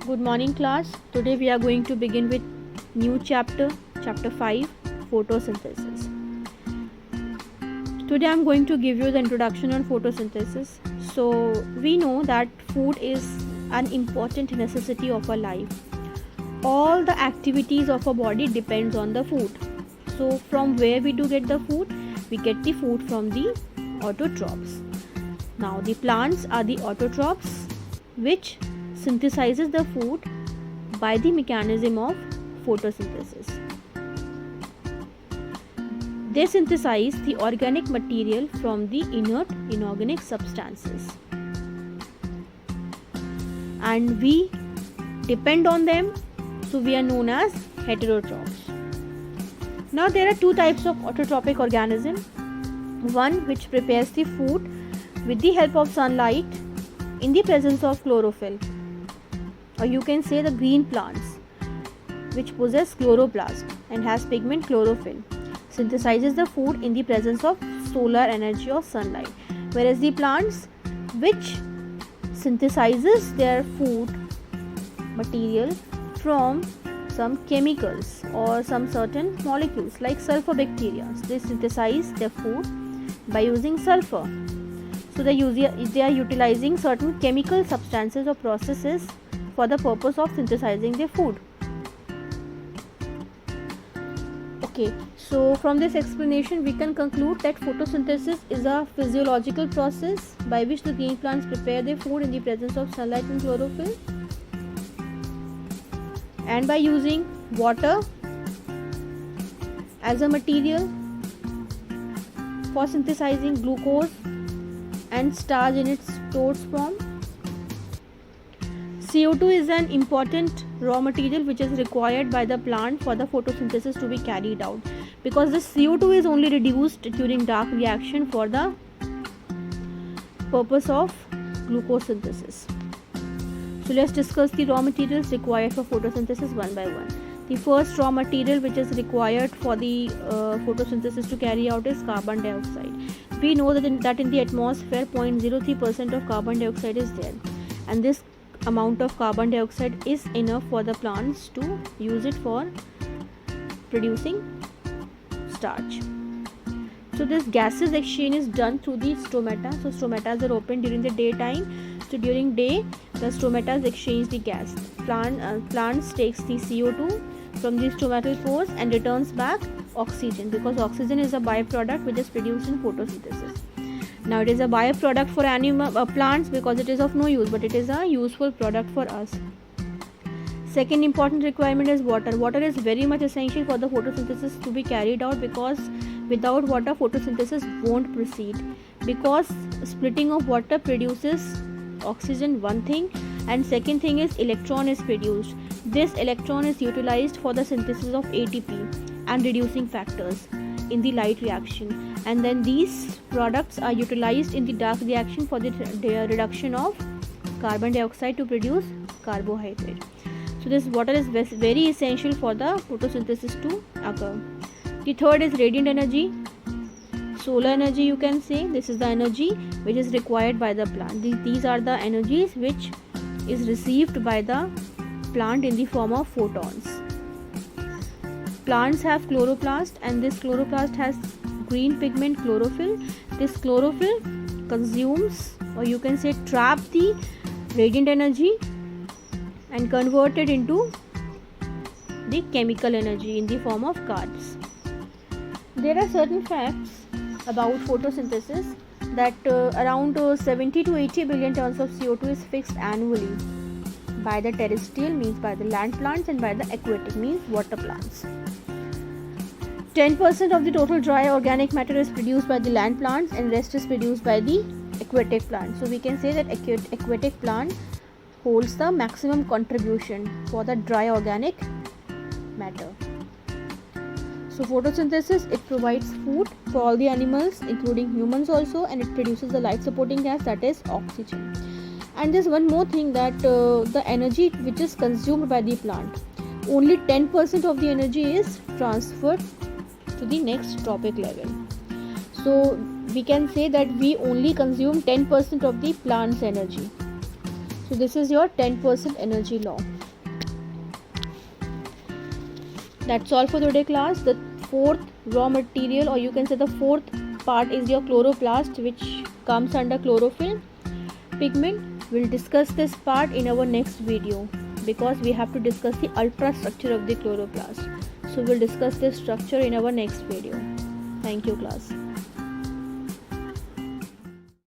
Good morning class. Today we are going to begin with new chapter 5, photosynthesis. Today I am going to give you the introduction on photosynthesis. So we know that food is an important necessity of our life. All the activities of our body depends on the food. So from where we do get the food? We get the food from the autotrophs. Now the plants are the autotrophs which synthesizes the food by the mechanism of photosynthesis. They synthesize the organic material from the inert inorganic substances, and we depend on them, so we are known as heterotrophs. Now there are two types of autotrophic organism. One which prepares the food with the help of sunlight in the presence of chlorophyll, or you can say the green plants which possess chloroplast and has pigment chlorophyll, synthesizes the food in the presence of solar energy or sunlight, whereas the plants which synthesizes their food material from some chemicals or some certain molecules like sulfur bacteria, they synthesize their food by using sulfur. So they are utilizing certain chemical substances or processes for the purpose of synthesizing their food. Okay, so from this explanation we can conclude that photosynthesis is a physiological process by which the green plants prepare their food in the presence of sunlight and chlorophyll, and by using water as a material for synthesizing glucose and starch in its stored form. CO2 is an important raw material which is required by the plant for the photosynthesis to be carried out, because the CO2 is only reduced during dark reaction for the purpose of glucose synthesis. So let's discuss the raw materials required for photosynthesis one by one. The first raw material which is required for the photosynthesis to carry out is carbon dioxide. We know that in the atmosphere 0.03% of carbon dioxide is there, and this amount of carbon dioxide is enough for the plants to use it for producing starch. So this gases exchange is done through the stomata. So stomatas are open during the daytime. So during day the stomatas exchange the gas. Plants takes the CO2 from the stomatal pores and returns back oxygen, because oxygen is a byproduct which is produced in photosynthesis. Now it is a byproduct for plants because it is of no use, but it is a useful product for us. Second important requirement is water. Water is very much essential for the photosynthesis to be carried out, because without water photosynthesis won't proceed, because splitting of water produces oxygen, one thing, and second thing is electron is produced. This electron is utilized for the synthesis of ATP and reducing factors in the light reaction, and then these products are utilized in the dark reaction for the reduction of carbon dioxide to produce carbohydrate. So this water is very essential for the photosynthesis to occur. The third is radiant energy, solar energy, you can say. This is the energy which is required by the plant. These are the energies which is received by the plant in the form of photons. Plants have chloroplast, and this chloroplast has green pigment chlorophyll. This chlorophyll consumes, or you can say trap, the radiant energy and convert it into the chemical energy in the form of carbs. There are certain facts about photosynthesis that around 70 to 80 billion tons of CO2 is fixed annually by the terrestrial, means by the land plants, and by the aquatic, means water plants. 10% of the total dry organic matter is produced by the land plants, and rest is produced by the aquatic plants. So we can say that aquatic plant holds the maximum contribution for the dry organic matter. So photosynthesis, it provides food for all the animals including humans also, and it produces the life supporting gas, that is oxygen. And there's one more thing, that the energy which is consumed by the plant, only 10% of the energy is transferred to the next trophic level. So we can say that we only consume 10% of the plant's energy. So this is your 10% energy law. That's all for today, class. The fourth raw material, or you can say the fourth part, is your chloroplast, which comes under chlorophyll pigment. We'll discuss this part in our next video because we have to discuss the ultrastructure of the chloroplast. So we'll discuss this structure in our next video. Thank you, class.